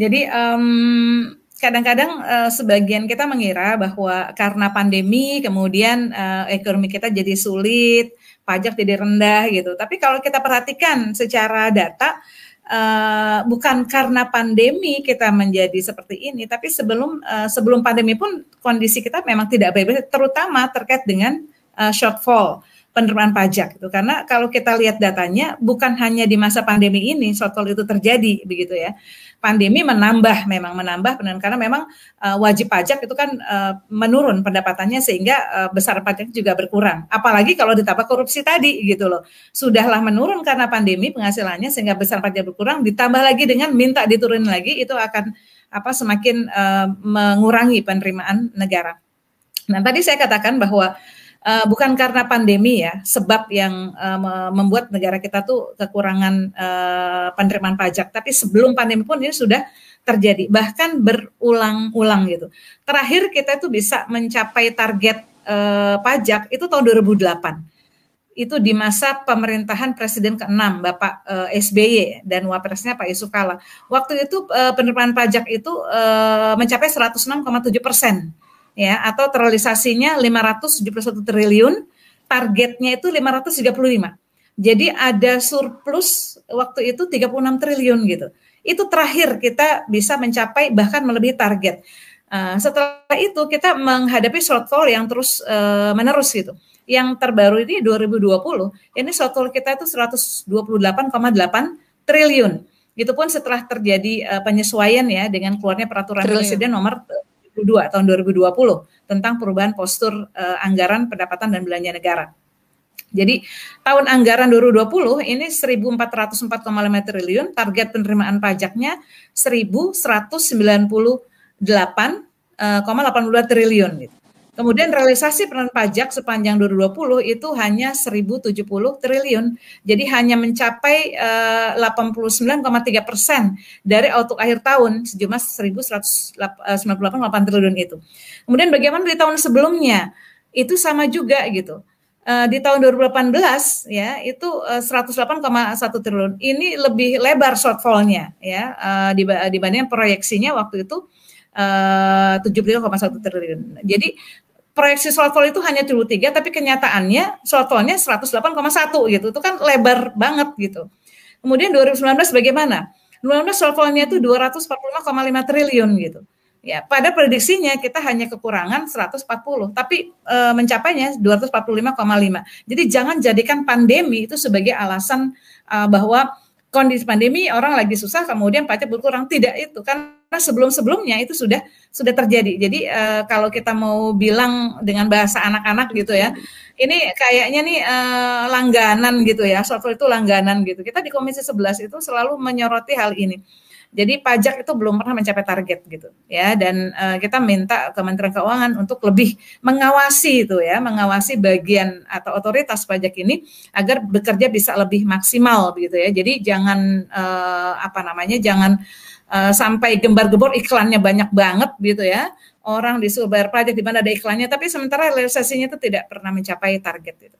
Jadi kadang-kadang sebagian kita mengira bahwa karena pandemi kemudian ekonomi kita jadi sulit, pajak jadi rendah gitu. Tapi kalau kita perhatikan secara data, bukan karena pandemi kita menjadi seperti ini, tapi sebelum pandemi pun kondisi kita memang tidak baik-baik, terutama terkait dengan shortfall penerimaan pajak itu. Karena kalau kita lihat datanya, bukan hanya di masa pandemi ini shortfall itu terjadi begitu ya. Pandemi memang menambah karena memang wajib pajak itu kan menurun pendapatannya sehingga besaran pajak juga berkurang. Apalagi kalau ditambah korupsi tadi gitu loh. Sudahlah menurun karena pandemi penghasilannya sehingga besaran pajak berkurang, ditambah lagi dengan minta diturunin lagi, itu akan semakin mengurangi penerimaan negara. Nah, tadi saya katakan bahwa bukan karena pandemi ya, sebab yang membuat negara kita tuh kekurangan penerimaan pajak. Tapi sebelum pandemi pun ini sudah terjadi, bahkan berulang-ulang gitu. Terakhir kita tuh bisa mencapai target pajak itu tahun 2008. Itu di masa pemerintahan Presiden ke-6 Bapak SBY dan wapresnya Pak Yusuf Kala. Waktu itu penerimaan pajak itu mencapai 106,7%. Ya, atau terrealisasinya 571 triliun, targetnya itu 535. Jadi ada surplus waktu itu 36 triliun gitu. Itu terakhir kita bisa mencapai bahkan melebihi target. Setelah itu kita menghadapi shortfall yang terus menerus gitu. Yang terbaru ini 2020, ini shortfall kita itu 128,8 triliun. Itu pun setelah terjadi penyesuaian ya dengan keluarnya peraturan Presiden nomor 2 tahun 2020 tentang perubahan postur anggaran pendapatan dan belanja negara. Jadi tahun anggaran 2020 ini 1.404,5 triliun, target penerimaan pajaknya 1.198,82 triliun gitu. Kemudian realisasi penerimaan pajak sepanjang 2020 itu hanya 1.070 triliun. Jadi hanya mencapai 89,3% dari outlook akhir tahun sejumlah 1.198,8 triliun itu. Kemudian bagaimana di tahun sebelumnya? Itu sama juga gitu. Di tahun 2018 ya itu 108,1 triliun. Ini lebih lebar shortfall-nya ya dibanding proyeksinya waktu itu 70,1 triliun. Jadi proyeksi shortfall itu hanya 73, tapi kenyataannya shortfall-nya 108,1 gitu. Itu kan lebar banget gitu. Kemudian 2019 bagaimana? 2019 shortfall-nya itu 245,5 triliun gitu. Ya, pada prediksinya kita hanya kekurangan 140, tapi mencapainya 245,5. Jadi jangan jadikan pandemi itu sebagai alasan bahwa kondisi pandemi orang lagi susah kemudian pajak berkurang. Tidak, itu karena sebelum-sebelumnya itu sudah terjadi. Jadi kalau kita mau bilang dengan bahasa anak-anak gitu ya, ini kayaknya nih langganan gitu ya, shortfall itu langganan gitu. Kita di Komisi 11 itu selalu menyoroti hal ini. Jadi pajak itu belum pernah mencapai target gitu ya, dan kita minta Kementerian Keuangan untuk lebih mengawasi itu ya, mengawasi bagian atau otoritas pajak ini agar bekerja bisa lebih maksimal begitu ya. Jadi jangan jangan sampai gembar-gembor iklannya banyak banget gitu ya. Orang disuruh bayar pajak di mana ada iklannya, tapi sementara realisasinya itu tidak pernah mencapai target itu.